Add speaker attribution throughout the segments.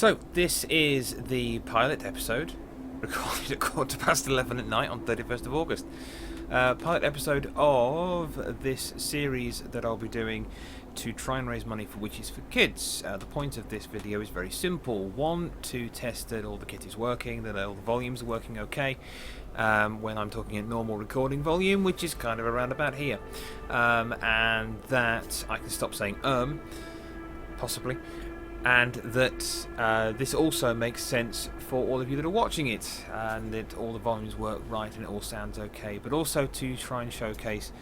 Speaker 1: So, this is the pilot episode, recorded at 11:15 at night on 31st of August. Pilot episode of this series that I'll be doing to try and raise money for Witches for Kids. The point of this video is very simple. One, to test that all the kit is working, that all the volumes are working okay, when I'm talking at normal recording volume, which is kind of around about here. And that I can stop saying possibly. And that this also makes sense for all of you that are watching it, and that all the volumes work right and it all sounds okay, but also to try and showcase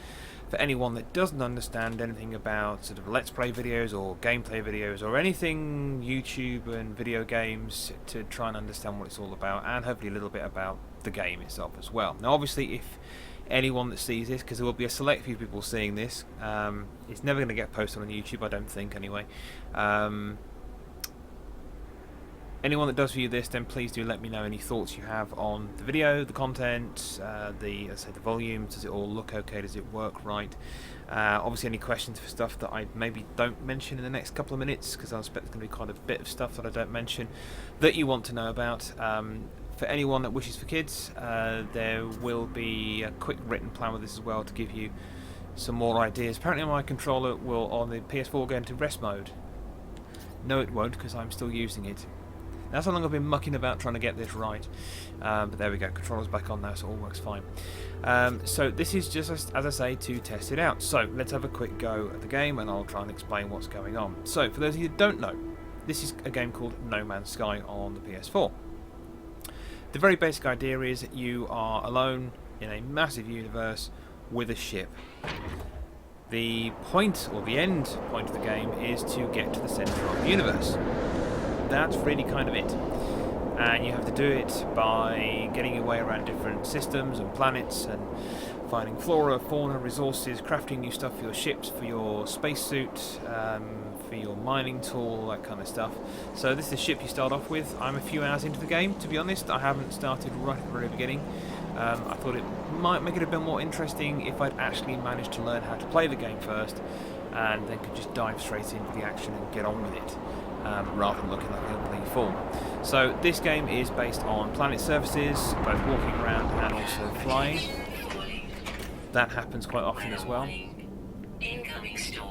Speaker 1: for anyone that doesn't understand anything about sort of let's play videos or gameplay videos or anything YouTube and video games, to try and understand what it's all about, and hopefully a little bit about the game itself as well. Now obviously, if anyone that sees this, because there will be a select few people seeing this, it's never going to get posted on YouTube, I don't think anyway. Anyone that does view this, then please do let me know any thoughts you have on the video, the content, the volumes. Does it all look okay? Does it work right? Obviously, any questions for stuff that I maybe don't mention in the next couple of minutes, because I expect there's going to be quite a bit of stuff that I don't mention that you want to know about. For anyone that wishes for kids, there will be a quick written plan with this as well to give you some more ideas. Apparently, my controller will, on the PS4, go into rest mode. No, it won't, because I'm still using it. That's how long I've been mucking about trying to get this right, but there we go, controller's back on now, so it all works fine. So this is just, as I say, to test it out. So let's have a quick go at the game and I'll try and explain what's going on. So for those of you that don't know, this is a game called No Man's Sky on the PS4. The very basic idea is that you are alone in a massive universe with a ship. The point, or the end point of the game, is to get to the centre of the universe. That's really kind of it, and you have to do it by getting your way around different systems and planets and finding flora, fauna, resources, crafting new stuff for your ships, for your spacesuit, for your mining tool, all that kind of stuff. So this is the ship you start off with. I'm a few hours into the game, to be honest. I haven't started right at the very beginning. I thought it might make it a bit more interesting if I'd actually managed to learn how to play the game first, and then could just dive straight into the action and get on with it. Rather than looking like a complete fool. So this game is based on planet surfaces, both walking around and also flying. That happens quite often as well.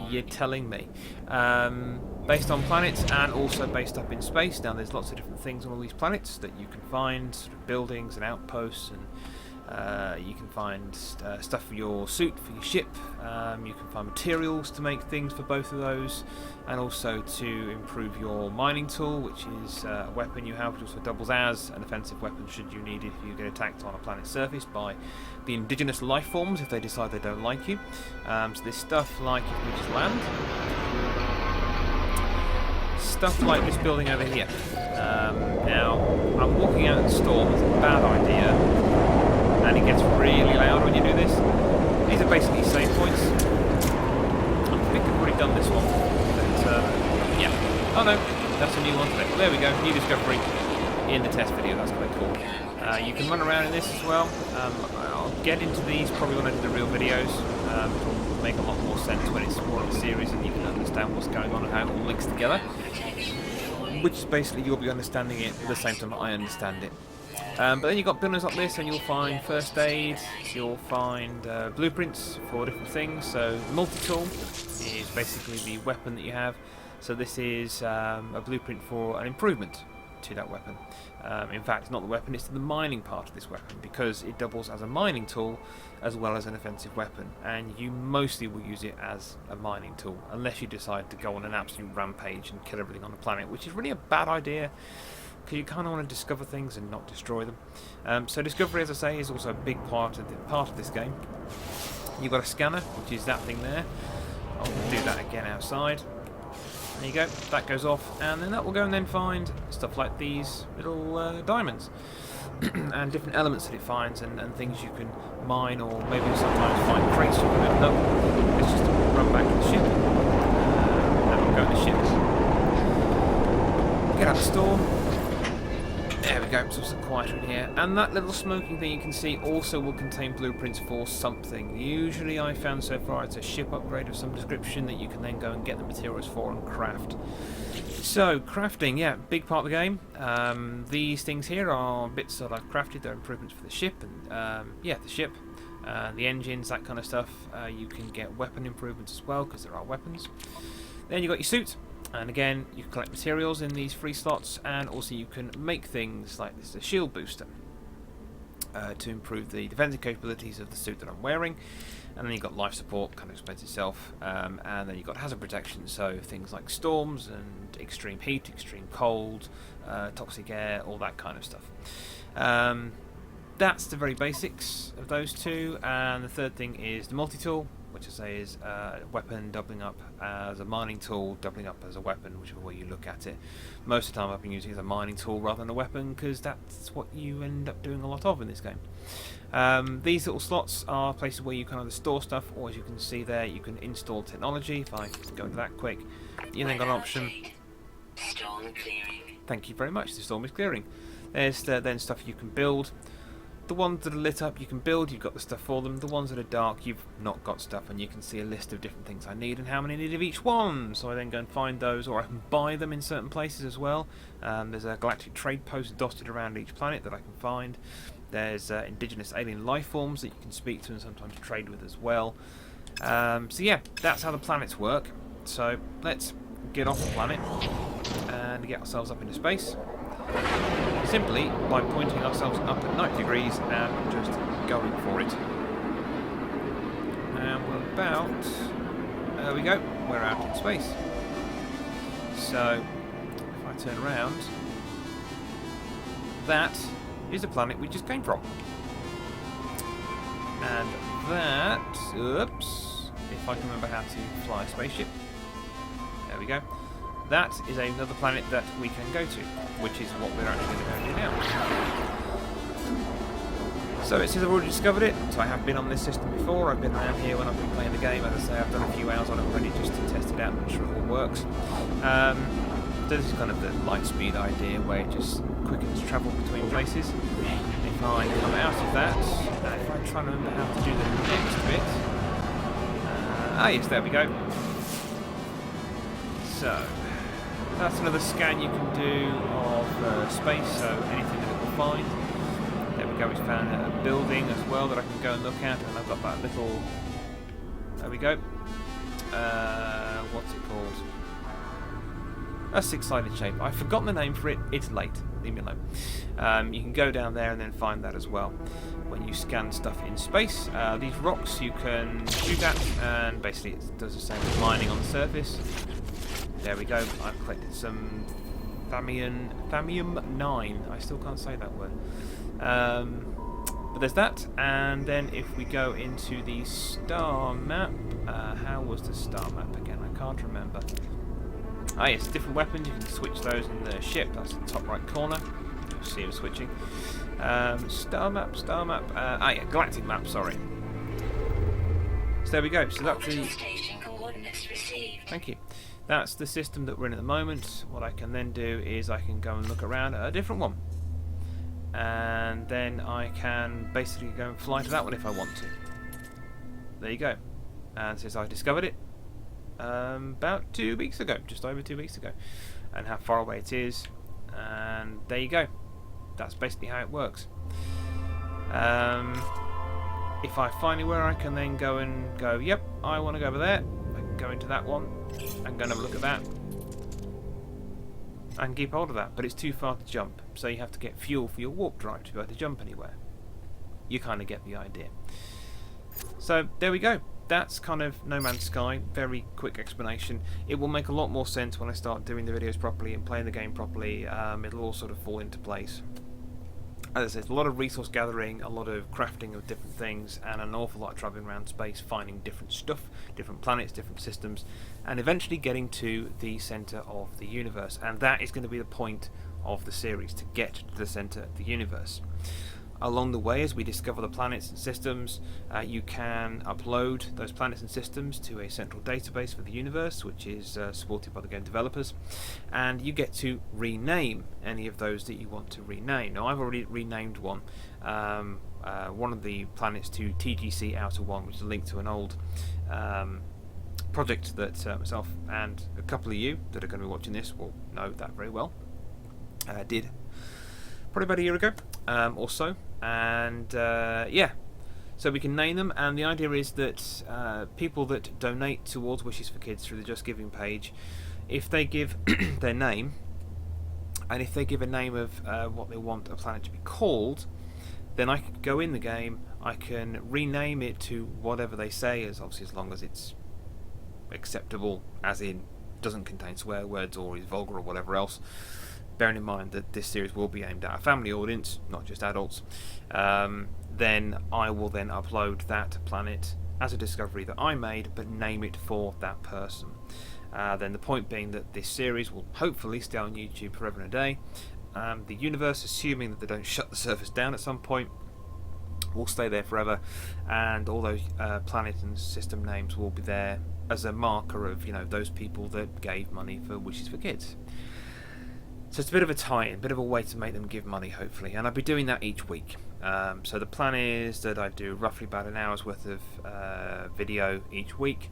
Speaker 1: You're telling me. Based on planets and also based up in space. Now there's lots of different things on all these planets that you can find, sort of buildings and outposts, and you can find stuff for your suit, for your ship. You can find materials to make things for both of those, and also to improve your mining tool, which is a weapon you have, which also doubles as an offensive weapon should you need it if you get attacked on a planet's surface by the indigenous life forms if they decide they don't like you. So there's stuff like, if we just land, stuff like this building over here. Now, I'm walking out in the storm, it's a bad idea, and it gets really loud when you do this. These are basically save points. I think I've already done this one, but yeah. Oh no, that's a new one today. Well, there we go, new discovery in the test video, that's quite cool. You can run around in this as well. I'll get into these probably when I do the real videos. It'll make a lot more sense when it's more of a series and you can understand what's going on and how it all links together. Which is basically you'll be understanding it at the same time that I understand it. But then you've got buildings like this, and you'll find first aid, you'll find blueprints for different things. So multi-tool is basically the weapon that you have. So this is a blueprint for an improvement to that weapon. In fact, it's not the weapon, it's the mining part of this weapon, because it doubles as a mining tool as well as an offensive weapon, and you mostly will use it as a mining tool unless you decide to go on an absolute rampage and kill everything on the planet, which is really a bad idea, because you kind of want to discover things and not destroy them. So discovery, as I say, is also a big part of this game. You've got a scanner, which is that thing there. I'll do that again outside. There you go, that goes off, and then that will go and then find stuff like these little diamonds and different elements that it finds, and things you can mine, or maybe sometimes find crates you can open up. Let's just run back to the ship. Now we'll go to the ship. Get out the store. There we go, so it's quieter in here. And that little smoking thing you can see also will contain blueprints for something. Usually I found so far it's a ship upgrade of some description that you can then go and get the materials for and craft. So, crafting, yeah, big part of the game. These things here are bits that I've crafted, they're improvements for the ship, and yeah, the ship, the engines, that kind of stuff. You can get weapon improvements as well, because there are weapons. Then you've got your suit. And again, you can collect materials in these free slots, and also you can make things like this, a shield booster, to improve the defensive capabilities of the suit that I'm wearing. And then you've got life support, kind of explains itself, and then you've got hazard protection, so things like storms and extreme heat, extreme cold, toxic air, all that kind of stuff. That's the very basics of those two, and the third thing is the multi-tool, which I say is a weapon doubling up as a mining tool, doubling up as a weapon, whichever way you look at it. Most of the time I've been using it as a mining tool rather than a weapon, because that's what you end up doing a lot of in this game. These little slots are places where you can either store stuff, or as you can see there, you can install technology. If I go into that quick, you then got an option.
Speaker 2: Storm clearing.
Speaker 1: Thank you very much, the storm is clearing. There's then stuff you can build. The ones that are lit up you can build, you've got the stuff for them. The ones that are dark, you've not got stuff, and you can see a list of different things I need and how many I need of each one. So I then go and find those, or I can buy them in certain places as well. There's a galactic trade post dotted around each planet that I can find. There's indigenous alien life forms that you can speak to and sometimes trade with as well. So yeah, that's how the planets work. So let's get off the planet and get ourselves up into space. Simply by pointing ourselves up at 90 degrees and just going for it. And we're about... there we go, we're out in space. So, if I turn around, that is the planet we just came from. And that... oops, if I can remember how to fly a spaceship. There we go. That is another planet that we can go to, which is what we're actually going to do now. So it says I've already discovered it, so I have been on this system before. I've been around here when I've been playing the game. As I say, I've done a few hours on it already just to test it out and make sure it all works. So this is kind of the light speed idea, where it just quickens travel between places. If I come out of that, if I try and remember how to do the next bit... yes, there we go. So... that's another scan you can do of space, so anything that it will find. There we go, we found a building as well that I can go and look at, and I've got that little... there we go. What's it called? A six-sided shape. I've forgotten the name for it, it's late, leave me alone. You can go down there and then find that as well. When you scan stuff in space, these rocks you can shoot at, and basically it does the same as mining on the surface. There we go, I've collected some Thamium 9, I still can't say that word. But there's that, and then if we go into the star map, how was the star map again? I can't remember. Ah yes, different weapons, you can switch those in the ship, that's the top right corner. You'll see them switching. Star map, yeah, galactic map, sorry. So there we go, so that's the... thank you. That's the system that we're in at the moment. What I can then do is I can go and look around at a different one. And then I can basically go and fly to that one if I want to. There you go. And since I discovered it about 2 weeks ago, just over 2 weeks ago, and how far away it is, and there you go. That's basically how it works. If I find anywhere I can then go and go, yep, I want to go over there. I can go into that one and go and have a look at that. I can keep hold of that, but it's too far to jump, so you have to get fuel for your warp drive to be able to jump anywhere. You kind of get the idea. So there we go. That's kind of No Man's Sky. Very quick explanation. It will make a lot more sense when I start doing the videos properly and playing the game properly. It'll all sort of fall into place. As I said, a lot of resource gathering, a lot of crafting of different things, and an awful lot of travelling around space, finding different stuff, different planets, different systems, and eventually getting to the centre of the universe. And that is going to be the point of the series, to get to the centre of the universe. Along the way, as we discover the planets and systems, you can upload those planets and systems to a central database for the universe, which is supported by the game developers, and you get to rename any of those that you want to rename. Now, I've already renamed one of the planets to TGC Outer One, which is a link to an old project that myself and a couple of you that are going to be watching this will know that very well. Did probably about a year ago or so, and yeah, so we can name them, and the idea is that people that donate towards Wishes for Kids through the Just Giving page, if they give their name, and if they give a name of what they want a planet to be called, then I can go in the game, I can rename it to whatever they say, as obviously as long as it's acceptable, as in doesn't contain swear words or is vulgar or whatever else. Bearing in mind that this series will be aimed at a family audience, not just adults, then I will then upload that planet as a discovery that I made, but name it for that person. Then the point being that this series will hopefully stay on YouTube forever and a day. The universe, assuming that they don't shut the servers down at some point, will stay there forever, and all those planet and system names will be there as a marker of, you know, those people that gave money for Wishes for Kids. So it's a bit of a tie-in, a bit of a way to make them give money, hopefully, and I'll be doing that each week. So the plan is that I do roughly about an hour's worth of video each week.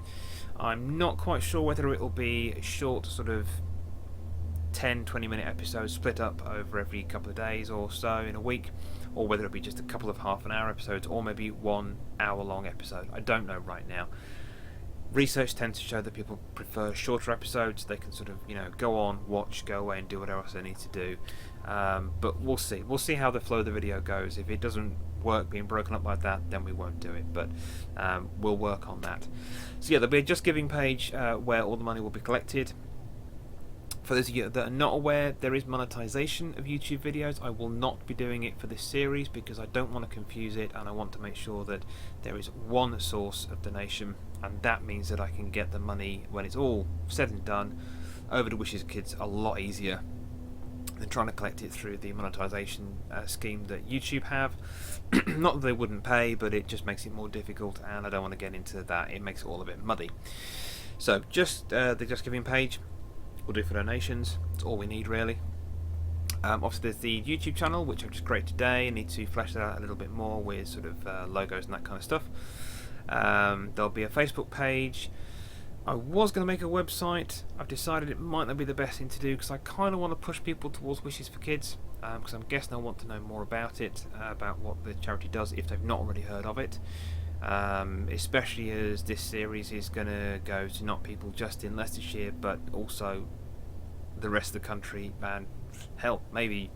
Speaker 1: I'm not quite sure whether it will be short, sort of 10-20 minute episodes split up over every couple of days or so in a week, or whether it'll be just a couple of half-an-hour episodes, or maybe 1 hour-long episode. I don't know right now. Research tends to show that people prefer shorter episodes. They can sort of, you know, go on, watch, go away and do whatever else they need to do. But we'll see. We'll see how the flow of the video goes. If it doesn't work being broken up like that, then we won't do it. But we'll work on that. So yeah, there'll be a Just Giving page where all the money will be collected. For those of you that are not aware, there is monetization of YouTube videos. I will not be doing it for this series because I don't want to confuse it, and I want to make sure that there is one source of donation, and that means that I can get the money, when it's all said and done, over to Wishes Kids a lot easier than trying to collect it through the monetization scheme that YouTube have. Not that they wouldn't pay, but it just makes it more difficult, and I don't want to get into that. It makes it all a bit muddy. So just the Just Giving page will do for donations. It's all we need, really. Obviously there's the YouTube channel, which I've just created today. I need to flesh that out a little bit more with sort of logos and that kind of stuff. There'll be a Facebook page. I was going to make a website. I've decided it might not be the best thing to do because I kind of want to push people towards Wishes for Kids, because I'm guessing they'll want to know more about it, about what the charity does if they've not already heard of it. Especially as this series is going to go to not people just in Leicestershire, but also the rest of the country, and hell, maybe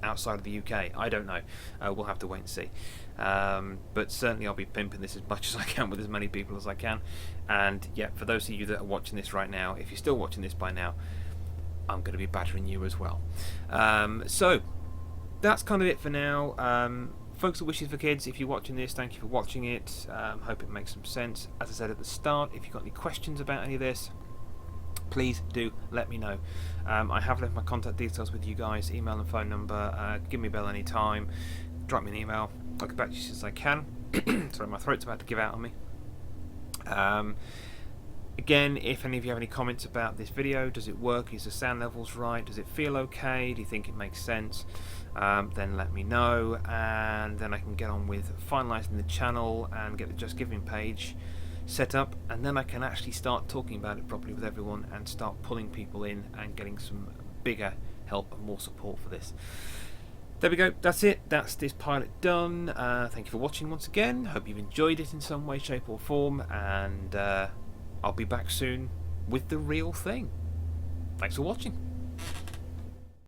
Speaker 1: outside of the UK. I don't know. We'll have to wait and see. But certainly I'll be pimping this as much as I can with as many people as I can. And yeah, for those of you that are watching this right now, if you're still watching this by now, I'm going to be battering you as well. So that's kind of it for now. Folks at Wishes for Kids, if you're watching this, thank you for watching it. Hope it makes some sense. As I said at the start, if you've got any questions about any of this, please do let me know. I have left my contact details with you guys, email and phone number. Give me a bell anytime. Drop me an email. I'll get back to you as soon as I can. Sorry, my throat's about to give out on me. Again, if any of you have any comments about this video, does it work? Is the sound levels right? Does it feel okay? Do you think it makes sense? Then let me know, and then I can get on with finalising the channel and get the Just Giving page set up, and then I can actually start talking about it properly with everyone and start pulling people in and getting some bigger help and more support for this. There we go, that's it, that's this pilot done. Thank you for watching once again. Hope you've enjoyed it in some way, shape or form, and I'll be back soon with the real thing. Thanks for watching.